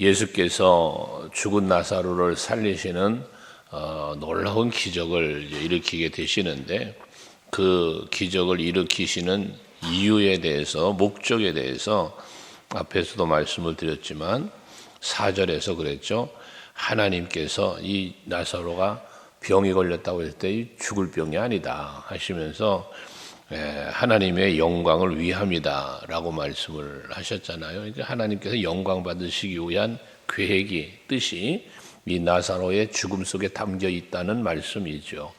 예수께서 죽은 나사로를 살리시는 놀라운 기적을 일으키게 되시는데, 그 기적을 일으키시는 이유에 대해서, 목적에 대해서 앞에서도 말씀을 드렸지만 4절에서 그랬죠. 하나님께서 이 나사로가 병이 걸렸다고 했을 때 죽을 병이 아니다 하시면서 하나님의 영광을 위함이다 라고 말씀을 하셨잖아요. 이제 하나님께서 영광 받으시기 위한 계획이, 뜻이 이 나사로의 죽음 속에 담겨 있다는 말씀이죠.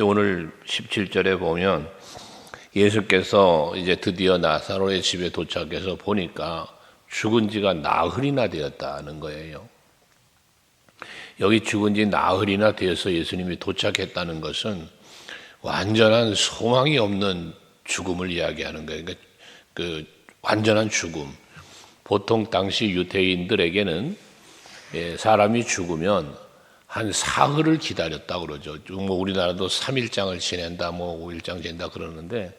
오늘 17절에 보면 예수께서 이제 드디어 나사로의 집에 도착해서 보니까 죽은 지가 나흘이나 되었다는 거예요. 여기 죽은 지 나흘이나 되어서 예수님이 도착했다는 것은 완전한 소망이 없는 죽음을 이야기하는 거예요. 그러니까 그 완전한 죽음. 보통 당시 유대인들에게는 사람이 죽으면 한 사흘을 기다렸다 그러죠. 뭐 우리나라도 3일장을 지낸다, 뭐 5일장 지낸다 그러는데,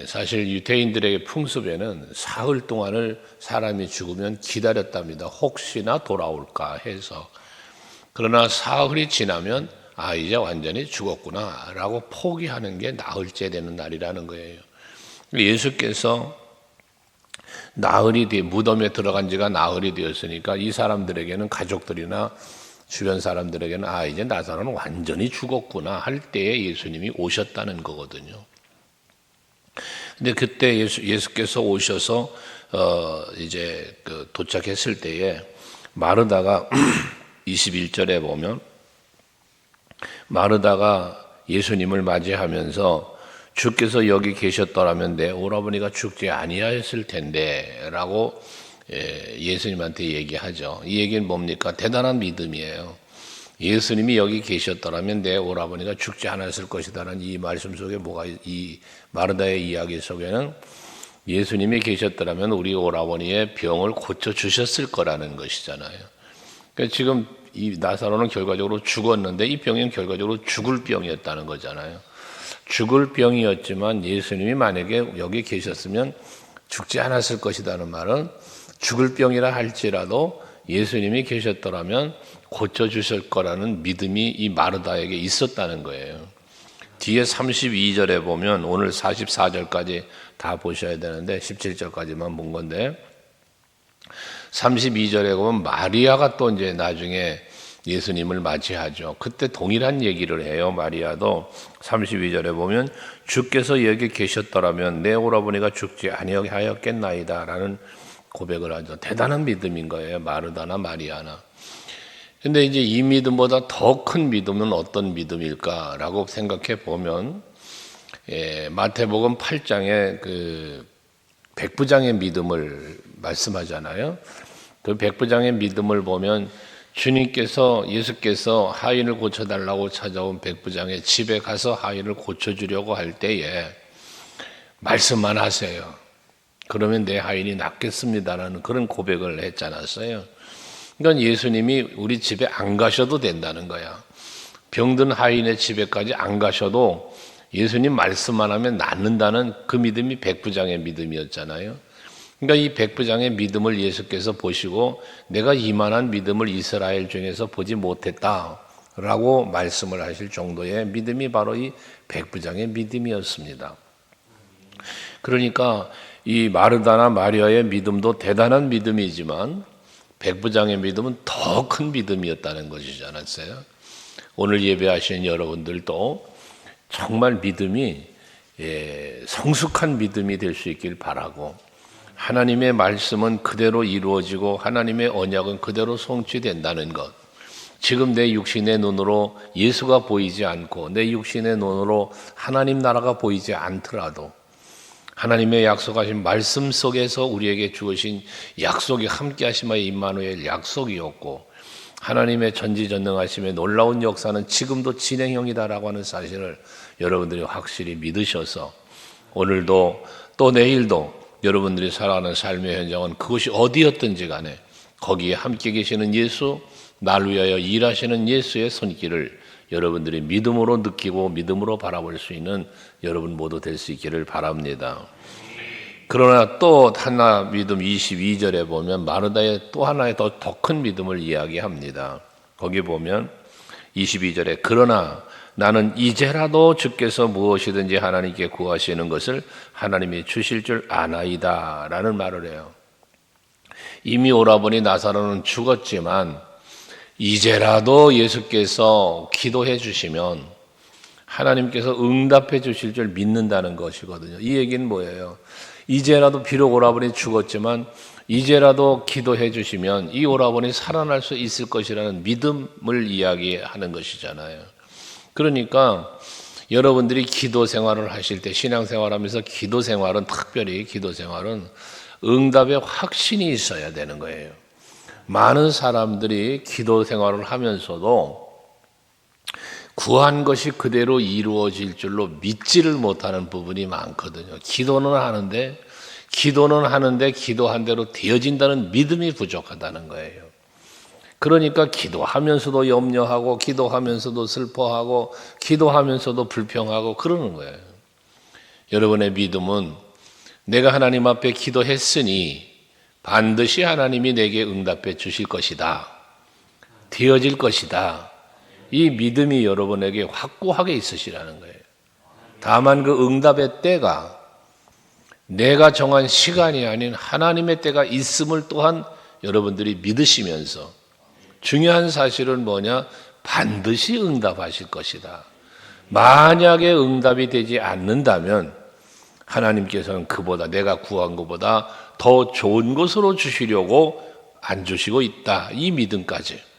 사실 유대인들에게 풍습에는 사흘 동안을 사람이 죽으면 기다렸답니다. 혹시나 돌아올까 해서. 그러나 사흘이 지나면 이제 완전히 죽었구나 라고 포기하는 게 나흘째 되는 날이라는 거예요. 예수께서 무덤에 들어간 지가 나흘이 되었으니까 이 사람들에게는, 가족들이나 주변 사람들에게는 이제 나사로는 완전히 죽었구나 할 때에 예수님이 오셨다는 거거든요. 근데 그때 예수께서 오셔서 이제 도착했을 때에 마르다가 21절에 보면 마르다가 예수님을 맞이하면서 주께서 여기 계셨더라면 내 오라버니가 죽지 아니하였을 텐데 라고 예수님한테 얘기하죠. 이 얘기는 뭡니까? 대단한 믿음이에요. 예수님이 여기 계셨더라면 내 오라버니가 죽지 않았을 것이다라는 이 말씀 속에 이 마르다의 이야기 속에는 예수님이 계셨더라면 우리 오라버니의 병을 고쳐주셨을 거라는 것이잖아요. 그러니까 지금 이 나사로는 결과적으로 죽었는데 이 병은 결과적으로 죽을 병이었다는 거잖아요. 죽을 병이었지만 예수님이 만약에 여기 계셨으면 죽지 않았을 것이라는 말은 죽을 병이라 할지라도 예수님이 계셨더라면 고쳐주실 거라는 믿음이 이 마르다에게 있었다는 거예요. 뒤에 32절에 보면 오늘 44절까지 다 보셔야 되는데 17절까지만 본 건데 32절에 보면 마리아가 또 이제 나중에 예수님을 맞이하죠. 그때 동일한 얘기를 해요. 마리아도 32절에 보면 주께서 여기 계셨더라면 내 오라버니가 죽지 아니하였겠나이다 라는 고백을 하죠. 대단한 믿음인 거예요. 마르다나 마리아나. 근데 이제 이 믿음보다 더 큰 믿음은 어떤 믿음일까라고 생각해 보면 마태복음 8장에 그 백부장의 믿음을 말씀하잖아요. 그 백부장의 믿음을 보면 예수께서 하인을 고쳐달라고 찾아온 백부장의 집에 가서 하인을 고쳐주려고 할 때에 말씀만 하세요. 그러면 내 하인이 낫겠습니다라는 그런 고백을 했지 않았어요. 그러니까 예수님이 우리 집에 안 가셔도 된다는 거야. 병든 하인의 집에까지 안 가셔도 예수님 말씀만 하면 낫는다는 그 믿음이 백부장의 믿음이었잖아요. 그러니까 이 백부장의 믿음을 예수께서 보시고 내가 이만한 믿음을 이스라엘 중에서 보지 못했다라고 말씀을 하실 정도의 믿음이 바로 이 백부장의 믿음이었습니다. 그러니까 이 마르다나 마리아의 믿음도 대단한 믿음이지만 백부장의 믿음은 더 큰 믿음이었다는 것이지 않았어요? 오늘 예배하시는 여러분들도 정말 믿음이 성숙한 믿음이 될 수 있길 바라고, 하나님의 말씀은 그대로 이루어지고 하나님의 언약은 그대로 성취된다는 것, 지금 내 육신의 눈으로 예수가 보이지 않고 내 육신의 눈으로 하나님 나라가 보이지 않더라도 하나님의 약속하신 말씀 속에서 우리에게 주신 약속이 함께 하심의 임마누엘 약속이었고, 하나님의 전지전능하심의 놀라운 역사는 지금도 진행형이다라고 하는 사실을 여러분들이 확실히 믿으셔서 오늘도 또 내일도 여러분들이 살아가는 삶의 현장은 그것이 어디였든지 간에 거기에 함께 계시는 예수, 날 위하여 일하시는 예수의 손길을 여러분들이 믿음으로 느끼고 믿음으로 바라볼 수 있는 여러분 모두 될 수 있기를 바랍니다. 그러나 또 하나 믿음 22절에 보면 마르다의 또 하나의 더 큰 믿음을 이야기합니다. 거기 보면 22절에 그러나 나는 이제라도 주께서 무엇이든지 하나님께 구하시는 것을 하나님이 주실 줄 아나이다 라는 말을 해요. 이미 오라버니 나사로는 죽었지만 이제라도 예수께서 기도해 주시면 하나님께서 응답해 주실 줄 믿는다는 것이거든요. 이 얘기는 뭐예요? 이제라도 비록 오라버니 죽었지만 이제라도 기도해 주시면 이 오라버니 살아날 수 있을 것이라는 믿음을 이야기하는 것이잖아요. 그러니까 여러분들이 기도 생활을 하실 때 신앙생활하면서 기도 생활은 특별히 기도 생활은 응답의 확신이 있어야 되는 거예요. 많은 사람들이 기도 생활을 하면서도 구한 것이 그대로 이루어질 줄로 믿지를 못하는 부분이 많거든요. 기도는 하는데 기도한 대로 되어진다는 믿음이 부족하다는 거예요. 그러니까 기도하면서도 염려하고 기도하면서도 슬퍼하고 기도하면서도 불평하고 그러는 거예요. 여러분의 믿음은 내가 하나님 앞에 기도했으니 반드시 하나님이 내게 응답해 주실 것이다. 되어질 것이다. 이 믿음이 여러분에게 확고하게 있으시라는 거예요. 다만 그 응답의 때가 내가 정한 시간이 아닌 하나님의 때가 있음을 또한 여러분들이 믿으시면서 중요한 사실은 뭐냐? 반드시 응답하실 것이다. 만약에 응답이 되지 않는다면 하나님께서는 그보다 내가 구한 것보다 더 좋은 것으로 주시려고 안 주시고 있다. 이 믿음까지.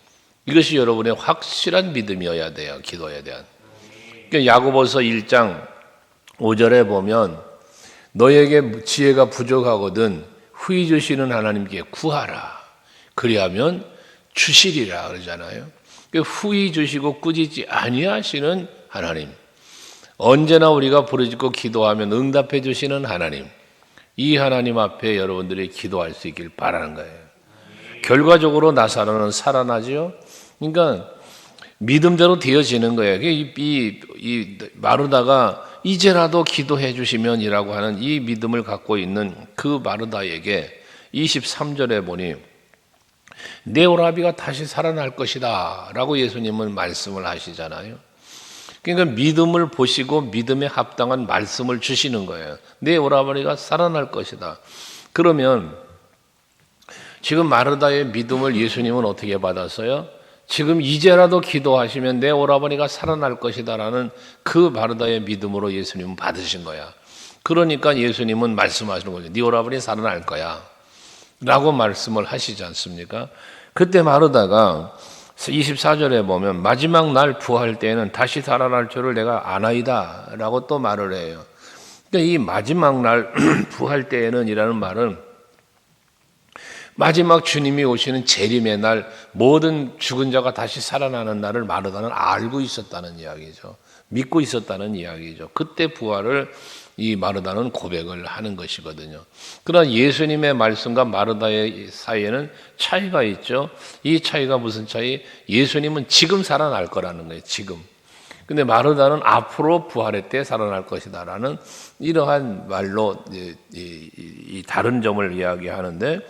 이것이 여러분의 확실한 믿음이어야 돼요. 기도에 대한. 그러니까 야고보서 1장 5절에 보면 너에게 지혜가 부족하거든 후히 주시는 하나님께 구하라. 그리하면 주시리라 그러잖아요. 후히 주시고 꾸짖지 아니하시는 하나님. 언제나 우리가 부르짖고 기도하면 응답해 주시는 하나님. 이 하나님 앞에 여러분들이 기도할 수 있길 바라는 거예요. 결과적으로 나사로는 살아나지요. 그러니까 믿음대로 되어지는 거예요. 이 마르다가 이제라도 기도해 주시면이라고 하는 이 믿음을 갖고 있는 그 마르다에게 23절에 보니 내 오라비가 다시 살아날 것이다 라고 예수님은 말씀을 하시잖아요. 그러니까 믿음을 보시고 믿음에 합당한 말씀을 주시는 거예요. 내 오라버니가 살아날 것이다. 그러면 지금 마르다의 믿음을 예수님은 어떻게 받았어요? 지금 이제라도 기도하시면 내 오라버니가 살아날 것이다 라는 그 마르다의 믿음으로 예수님은 받으신 거야. 그러니까 예수님은 말씀하시는 거죠. 네 오라버니 살아날 거야 라고 말씀을 하시지 않습니까? 그때 마르다가 24절에 보면 마지막 날 부활 때에는 다시 살아날 줄을 내가 아나이다 라고 또 말을 해요. 그러니까 이 마지막 날 부활 때에는 이라는 말은 마지막 주님이 오시는 재림의 날 모든 죽은 자가 다시 살아나는 날을 마르다는 알고 있었다는 이야기죠. 믿고 있었다는 이야기죠. 그때 부활을 이 마르다는 고백을 하는 것이거든요. 그러나 예수님의 말씀과 마르다의 사이에는 차이가 있죠. 이 차이가 무슨 차이? 예수님은 지금 살아날 거라는 거예요. 지금. 근데 마르다는 앞으로 부활의 때 살아날 것이다 라는 이러한 말로 이 다른 점을 이야기하는데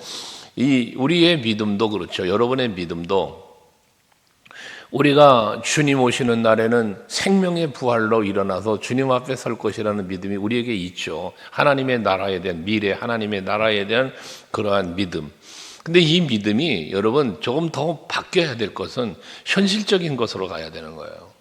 이 우리의 믿음도 그렇죠. 여러분의 믿음도 우리가 주님 오시는 날에는 생명의 부활로 일어나서 주님 앞에 설 것이라는 믿음이 우리에게 있죠. 하나님의 나라에 대한 미래, 하나님의 나라에 대한 그러한 믿음. 근데 이 믿음이 여러분 조금 더 바뀌어야 될 것은 현실적인 것으로 가야 되는 거예요.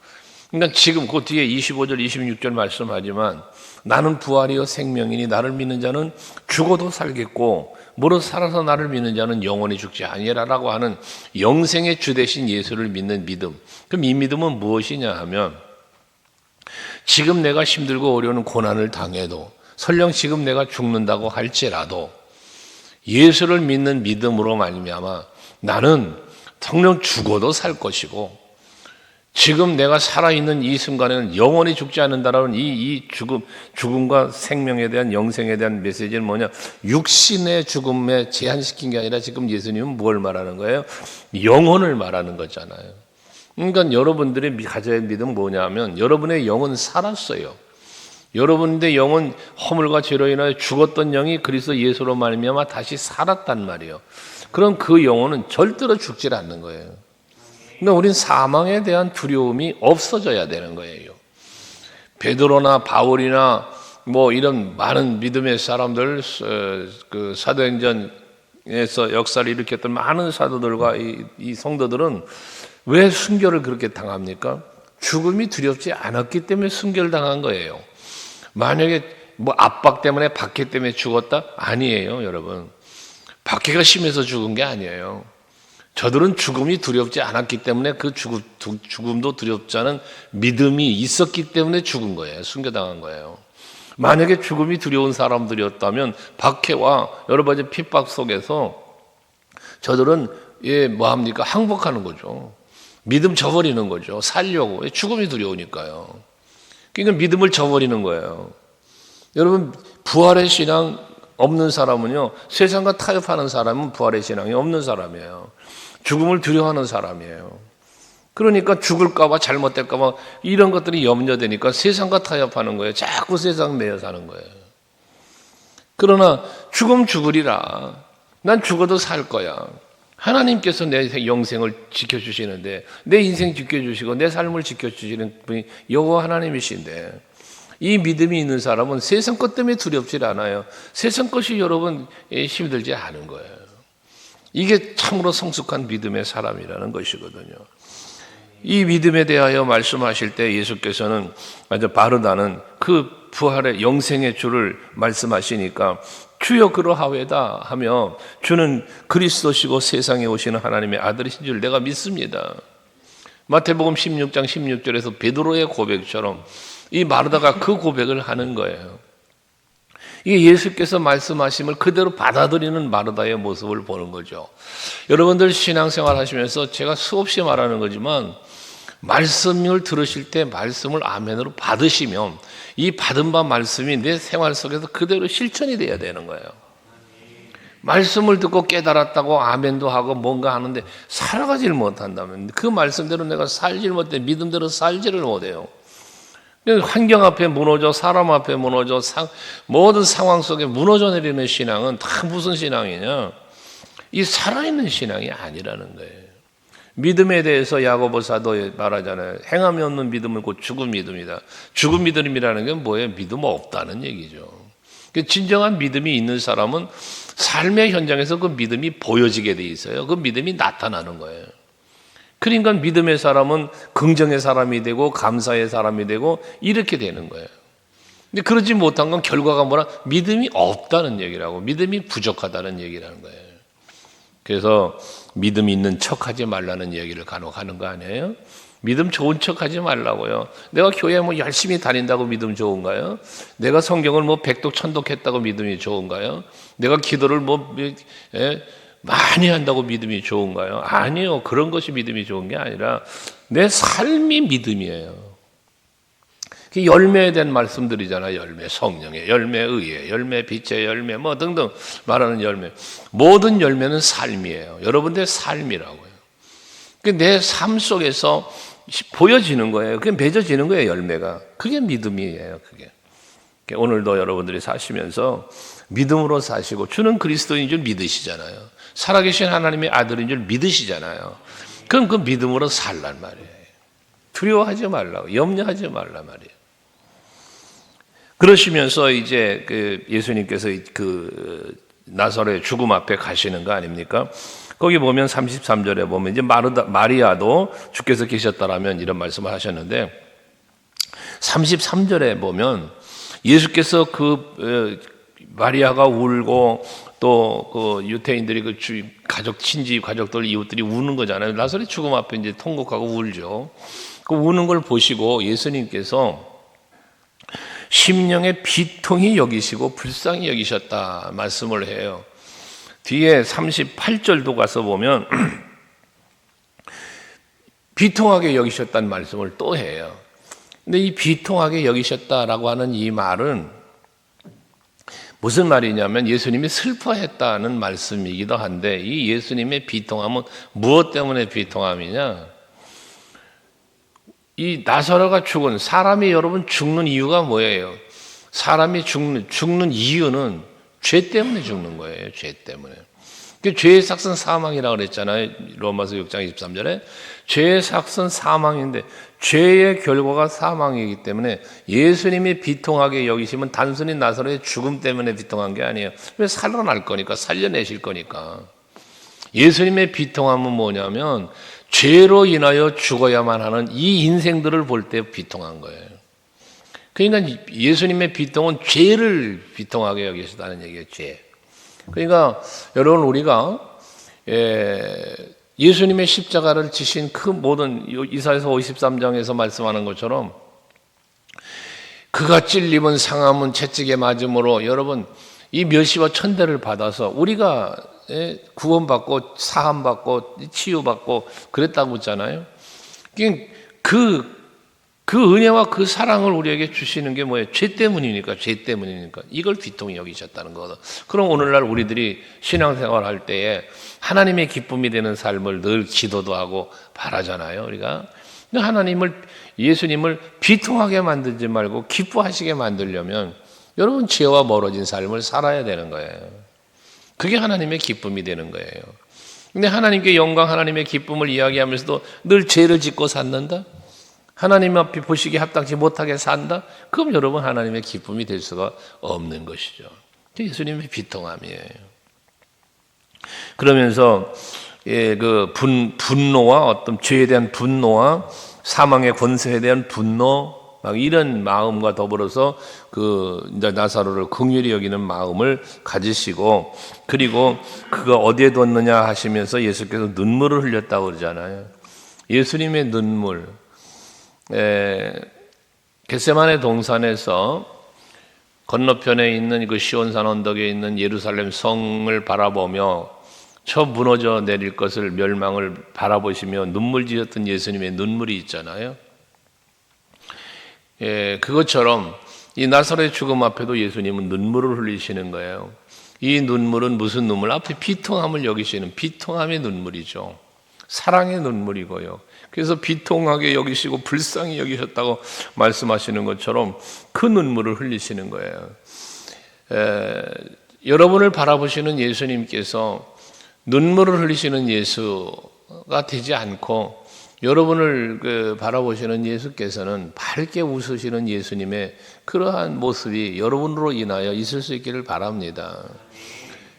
그러니까 지금 그 뒤에 25절, 26절 말씀하지만 나는 부활이요 생명이니 나를 믿는 자는 죽어도 살겠고 무릇 살아서 나를 믿는 자는 영원히 죽지 아니하라고 하는 영생의 주 되신 예수를 믿는 믿음. 그럼 이 믿음은 무엇이냐 하면 지금 내가 힘들고 어려운 고난을 당해도 설령 지금 내가 죽는다고 할지라도 예수를 믿는 믿음으로 말미암아 나는 성령 죽어도 살 것이고 지금 내가 살아있는 이 순간에는 영원히 죽지 않는다라는 이 죽음과 생명에 대한 영생에 대한 메시지는 뭐냐? 육신의 죽음에 제한시킨 게 아니라 지금 예수님은 뭘 말하는 거예요? 영혼을 말하는 거잖아요. 그러니까 여러분들이 가져야 할 믿음은 뭐냐면 여러분의 영은 살았어요. 여러분의 영은 허물과 죄로 인하여 죽었던 영이 그리스도 예수로 말미암아 다시 살았단 말이에요. 그럼 그 영혼은 절대로 죽질 않는 거예요. 그러니까 우린 사망에 대한 두려움이 없어져야 되는 거예요. 베드로나 바울이나 뭐 이런 많은 믿음의 사람들, 그 사도행전에서 역사를 일으켰던 많은 사도들과 이 성도들은 왜 순교를 그렇게 당합니까? 죽음이 두렵지 않았기 때문에 순교를 당한 거예요. 만약에 뭐 압박 때문에 박해 때문에 죽었다? 아니에요, 여러분. 박해가 심해서 죽은 게 아니에요. 저들은 죽음이 두렵지 않았기 때문에 그 죽음도 두렵지 않은 믿음이 있었기 때문에 죽은 거예요. 순교당한 거예요. 만약에 죽음이 두려운 사람들이었다면 박해와 여러 가지 핍박 속에서 저들은 뭐합니까? 항복하는 거죠. 믿음 저버리는 거죠. 살려고. 죽음이 두려우니까요. 그러니까 믿음을 저버리는 거예요. 여러분, 부활의 신앙 없는 사람은요, 세상과 타협하는 사람은 부활의 신앙이 없는 사람이에요. 죽음을 두려워하는 사람이에요. 그러니까 죽을까봐 잘못될까봐 이런 것들이 염려되니까 세상과 타협하는 거예요. 자꾸 세상 매여 사는 거예요. 그러나 죽으리라. 난 죽어도 살 거야. 하나님께서 내 영생을 지켜주시는데, 내 인생 지켜주시고 내 삶을 지켜주시는 분이 여호와 하나님이신데, 이 믿음이 있는 사람은 세상 것 때문에 두렵지 않아요. 세상 것이 여러분 힘들지 않은 거예요. 이게 참으로 성숙한 믿음의 사람이라는 것이거든요. 이 믿음에 대하여 말씀하실 때 예수께서는 아주 바르다는 그 부활의 영생의 주를 말씀하시니까 주여 그러하외다 하며 주는 그리스도시고 세상에 오시는 하나님의 아들이신 줄 내가 믿습니다. 마태복음 16장 16절에서 베드로의 고백처럼 이 마르다가 그 고백을 하는 거예요. 이게 예수께서 말씀하심을 그대로 받아들이는 마르다의 모습을 보는 거죠. 여러분들 신앙생활 하시면서 제가 수없이 말하는 거지만 말씀을 들으실 때 말씀을 아멘으로 받으시면 이 받은 바 말씀이 내 생활 속에서 그대로 실천이 돼야 되는 거예요. 말씀을 듣고 깨달았다고 아멘도 하고 뭔가 하는데 살아가지를 못한다면 그 말씀대로 내가 살지를 못해 믿음대로 살지를 못해요. 환경 앞에 무너져 사람 앞에 무너져 모든 상황 속에 무너져 내리는 신앙은 다 무슨 신앙이냐? 이 살아있는 신앙이 아니라는 거예요. 믿음에 대해서 야고보 사도 말하잖아요. 행함이 없는 믿음은 곧 죽은 믿음이다. 죽은 믿음이라는 게 뭐예요? 믿음 없다는 얘기죠. 진정한 믿음이 있는 사람은 삶의 현장에서 그 믿음이 보여지게 돼 있어요. 그 믿음이 나타나는 거예요. 그러니까 믿음의 사람은 긍정의 사람이 되고 감사의 사람이 되고 이렇게 되는 거예요. 근데 그러지 못한 건 결과가 뭐라? 믿음이 없다는 얘기라고, 믿음이 부족하다는 얘기라는 거예요. 그래서 믿음 있는 척하지 말라는 얘기를 간혹 하는 거 아니에요? 믿음 좋은 척하지 말라고요. 내가 교회 뭐 열심히 다닌다고 믿음 좋은가요? 내가 성경을 뭐 백독 천독했다고 믿음이 좋은가요? 내가 기도를 많이 한다고 믿음이 좋은가요? 아니요. 그런 것이 믿음이 좋은 게 아니라 내 삶이 믿음이에요. 열매에 대한 말씀들이잖아요. 열매, 성령의 열매, 의의 열매, 빛의 열매, 뭐 등등 말하는 열매. 모든 열매는 삶이에요. 여러분들의 삶이라고요. 내 삶 속에서 보여지는 거예요. 그게 맺어지는 거예요, 열매가. 그게 믿음이에요, 그게. 오늘도 여러분들이 사시면서 믿음으로 사시고 주는 그리스도인 줄 믿으시잖아요. 살아계신 하나님의 아들인 줄 믿으시잖아요. 그럼 그 믿음으로 살란 말이에요. 두려워하지 말라고, 염려하지 말란 말이에요. 그러시면서 이제 예수님께서 나사로의 죽음 앞에 가시는 거 아닙니까? 거기 보면 33절에 보면 이제 마리아도 주께서 계셨다라면 이런 말씀을 하셨는데 33절에 보면 예수께서 마리아가 울고 또 그 유태인들이 가족, 친지, 가족들, 이웃들이 우는 거잖아요. 나사로의 죽음 앞에 이제 통곡하고 울죠. 그 우는 걸 보시고 예수님께서 심령의 비통히 여기시고 불쌍히 여기셨다 말씀을 해요. 뒤에 38절도 가서 보면 비통하게 여기셨다는 말씀을 또 해요. 근데 이 비통하게 여기셨다라고 하는 이 말은 무슨 말이냐면 예수님이 슬퍼했다는 말씀이기도 한데 이 예수님의 비통함은 무엇 때문에 비통함이냐? 이 나사로가 죽은 사람이 여러분 죽는 이유가 뭐예요? 사람이 죽는 이유는 죄 때문에 죽는 거예요. 죄 때문에. 죄의 삭은 사망이라고 그랬잖아요. 로마서 6장 23절에 죄의 삭은 사망인데 죄의 결과가 사망이기 때문에 예수님이 비통하게 여기시면 단순히 나사로의 죽음 때문에 비통한 게 아니에요. 왜 살아날 거니까, 살려내실 거니까. 예수님의 비통함은 뭐냐면 죄로 인하여 죽어야만 하는 이 인생들을 볼 때 비통한 거예요. 그러니까 예수님의 비통은 죄를 비통하게 여기시다는 얘기예요. 죄. 그러니까 여러분, 우리가 예수님의 십자가를 지신 그 모든 이사야서 53장에서 말씀하는 것처럼 그가 찔림은 상함은 채찍에 맞음으로, 여러분 이 멸시와 천대를 받아서 우리가 구원받고 사함받고 치유받고 그랬다고 했잖아요. 그 은혜와 그 사랑을 우리에게 주시는 게 뭐예요? 죄 때문이니까. 이걸 비통히 여기셨다는 거거든. 그럼 오늘날 우리들이 신앙생활 할 때에 하나님의 기쁨이 되는 삶을 늘 기도도 하고 바라잖아요, 우리가. 예수님을 비통하게 만들지 말고 기뻐하시게 만들려면 여러분, 죄와 멀어진 삶을 살아야 되는 거예요. 그게 하나님의 기쁨이 되는 거예요. 근데 하나님께 영광, 하나님의 기쁨을 이야기하면서도 늘 죄를 짓고 산다? 하나님 앞에 보시기에 합당치 못하게 산다? 그럼 여러분, 하나님의 기쁨이 될 수가 없는 것이죠. 예수님의 비통함이에요. 그러면서 그 분노와 어떤 죄에 대한 분노와 사망의 권세에 대한 분노, 막 이런 마음과 더불어서 이제 나사로를 긍휼히 여기는 마음을 가지시고, 그리고 그가 어디에 뒀느냐 하시면서 예수께서 눈물을 흘렸다고 그러잖아요. 예수님의 눈물. 겟세마네 동산에서 건너편에 있는 그 시온산 언덕에 있는 예루살렘 성을 바라보며 저 무너져 내릴 것을, 멸망을 바라보시며 눈물 지었던 예수님의 눈물이 있잖아요. 그것처럼 이 나사로의 죽음 앞에도 예수님은 눈물을 흘리시는 거예요. 이 눈물은 무슨 눈물? 앞에 비통함을 여기시는 비통함의 눈물이죠. 사랑의 눈물이고요. 그래서 비통하게 여기시고 불쌍히 여기셨다고 말씀하시는 것처럼 그 눈물을 흘리시는 거예요. 여러분을 바라보시는 예수님께서 눈물을 흘리시는 예수가 되지 않고, 여러분을 바라보시는 예수께서는 밝게 웃으시는 예수님의 그러한 모습이 여러분으로 인하여 있을 수 있기를 바랍니다.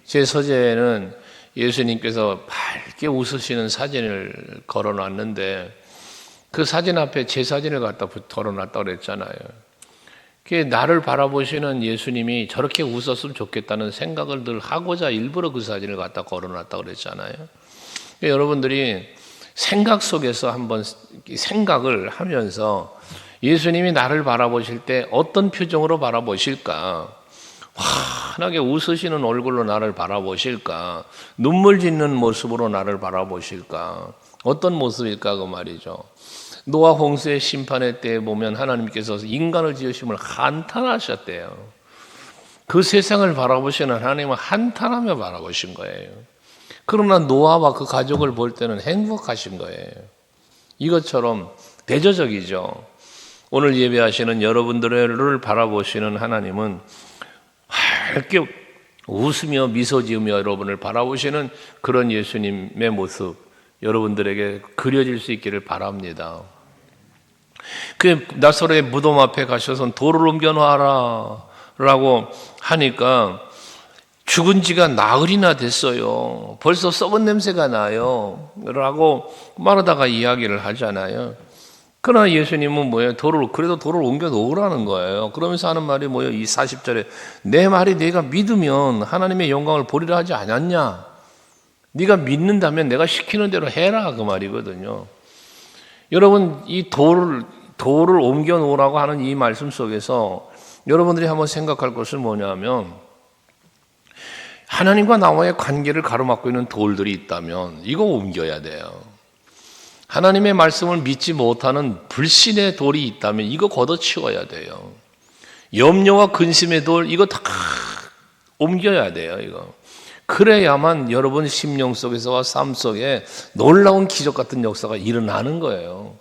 제 서재에는 예수님께서 밝게 웃으시는 사진을 걸어놨는데 그 사진 앞에 제 사진을 갖다 걸어놨다고 그랬잖아요. 그게 나를 바라보시는 예수님이 저렇게 웃었으면 좋겠다는 생각을 늘 하고자 일부러 그 사진을 갖다 걸어놨다고 그랬잖아요. 여러분들이 생각 속에서 한번 생각을 하면서 예수님이 나를 바라보실 때 어떤 표정으로 바라보실까? 환하게 웃으시는 얼굴로 나를 바라보실까? 눈물 짓는 모습으로 나를 바라보실까? 어떤 모습일까 그 말이죠. 노아 홍수의 심판의 때에 보면 하나님께서 인간을 지으심을 한탄하셨대요. 그 세상을 바라보시는 하나님은 한탄하며 바라보신 거예요. 그러나 노아와 그 가족을 볼 때는 행복하신 거예요. 이것처럼 대조적이죠. 오늘 예배하시는 여러분들을 바라보시는 하나님은 밝게 웃으며 미소 지으며 여러분을 바라보시는 그런 예수님의 모습, 여러분들에게 그려질 수 있기를 바랍니다. 그 나사로의 무덤 앞에 가셔서 돌을 옮겨놔라 라고 하니까 죽은 지가 나흘이나 됐어요. 벌써 썩은 냄새가 나요 라고 말하다가 이야기를 하잖아요. 그러나 예수님은 뭐예요? 그래도 돌을 옮겨 놓으라는 거예요. 그러면서 하는 말이 뭐예요? 이 40절에 내 말이 네가 믿으면 하나님의 영광을 보리라 하지 않았냐? 네가 믿는다면 내가 시키는 대로 해라, 그 말이거든요. 여러분, 이 돌을 옮겨 놓으라고 하는 이 말씀 속에서 여러분들이 한번 생각할 것은 뭐냐면, 하나님과 나와의 관계를 가로막고 있는 돌들이 있다면 이거 옮겨야 돼요. 하나님의 말씀을 믿지 못하는 불신의 돌이 있다면 이거 걷어치워야 돼요. 염려와 근심의 돌, 이거 다 옮겨야 돼요, 이거. 그래야만 여러분 심령 속에서와 삶 속에 놀라운 기적 같은 역사가 일어나는 거예요.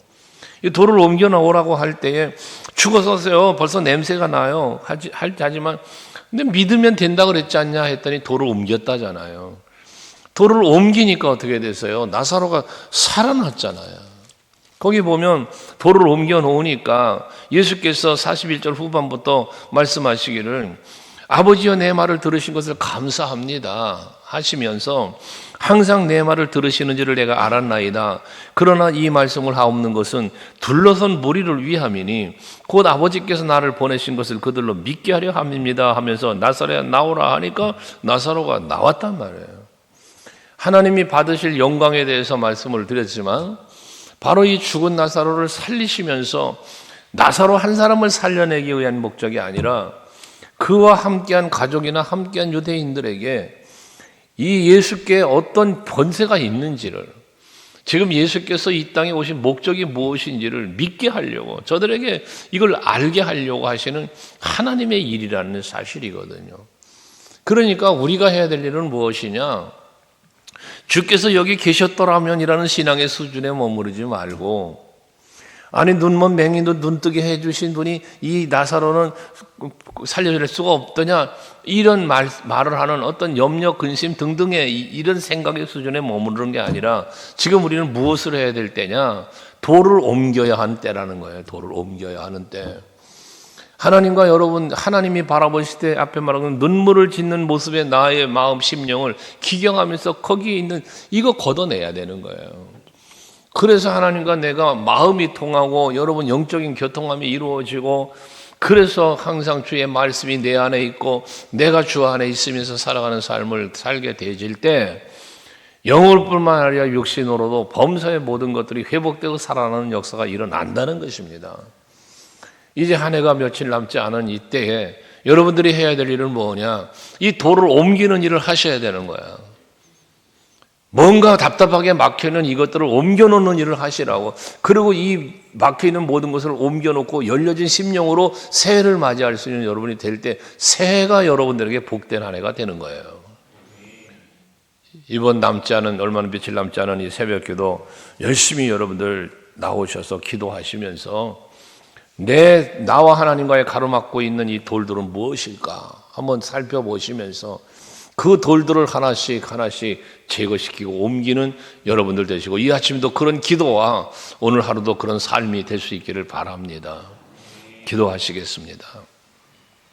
이 돌을 옮겨 놓으라고 할 때에 죽었었어요. 벌써 냄새가 나요. 하지만 근데 믿으면 된다 그랬지 않냐 했더니 돌을 옮겼다잖아요. 돌을 옮기니까 어떻게 됐어요? 나사로가 살아났잖아요. 거기 보면 돌을 옮겨 놓으니까 예수께서 41절 후반부터 말씀하시기를 아버지여 내 말을 들으신 것을 감사합니다 하시면서 항상 내 말을 들으시는지를 내가 알았나이다. 그러나 이 말씀을 하옵는 것은 둘러선 무리를 위함이니 곧 아버지께서 나를 보내신 것을 그들로 믿게 하려 함입니다 하면서 나사로야 나오라 하니까 나사로가 나왔단 말이에요. 하나님이 받으실 영광에 대해서 말씀을 드렸지만 바로 이 죽은 나사로를 살리시면서 나사로 한 사람을 살려내기 위한 목적이 아니라 그와 함께한 가족이나 함께한 유대인들에게 이 예수께 어떤 권세가 있는지를, 지금 예수께서 이 땅에 오신 목적이 무엇인지를 믿게 하려고, 저들에게 이걸 알게 하려고 하시는 하나님의 일이라는 사실이거든요. 그러니까 우리가 해야 될 일은 무엇이냐? 주께서 여기 계셨더라면이라는 신앙의 수준에 머무르지 말고, 아니 눈먼 맹인도 눈뜨게 해주신 분이 이 나사로는 살려줄 수가 없더냐, 이런 말을 하는 어떤 염려, 근심 등등의 이런 생각의 수준에 머무르는 게 아니라 지금 우리는 무엇을 해야 될 때냐? 돌을 옮겨야 하는 때라는 거예요. 돌을 옮겨야 하는 때. 하나님과 여러분, 하나님이 바라보실 때 앞에 말하는 눈물을 짓는 모습의 나의 마음, 심령을 기경하면서 거기에 있는 이거 걷어내야 되는 거예요. 그래서 하나님과 내가 마음이 통하고 여러분 영적인 교통함이 이루어지고, 그래서 항상 주의 말씀이 내 안에 있고 내가 주 안에 있으면서 살아가는 삶을 살게 되질 때 영혼뿐만 아니라 육신으로도 범사의 모든 것들이 회복되고 살아나는 역사가 일어난다는 것입니다. 이제 한 해가 며칠 남지 않은 이때에 여러분들이 해야 될 일은 뭐냐? 이 돌을 옮기는 일을 하셔야 되는 거야. 뭔가 답답하게 막혀있는 이것들을 옮겨놓는 일을 하시라고. 그리고 이 막혀있는 모든 것을 옮겨놓고 열려진 심령으로 새해를 맞이할 수 있는 여러분이 될 때 새해가 여러분들에게 복된 한 해가 되는 거예요. 이번 남지 않은, 얼마나 며칠 남지 않은 이 새벽기도 열심히 여러분들 나오셔서 기도하시면서 나와 하나님과의 가로막고 있는 이 돌들은 무엇일까 한번 살펴보시면서 그 돌들을 하나씩 제거시키고 옮기는 여러분들 되시고, 이 아침도 그런 기도와 오늘 하루도 그런 삶이 될 수 있기를 바랍니다. 기도하시겠습니다.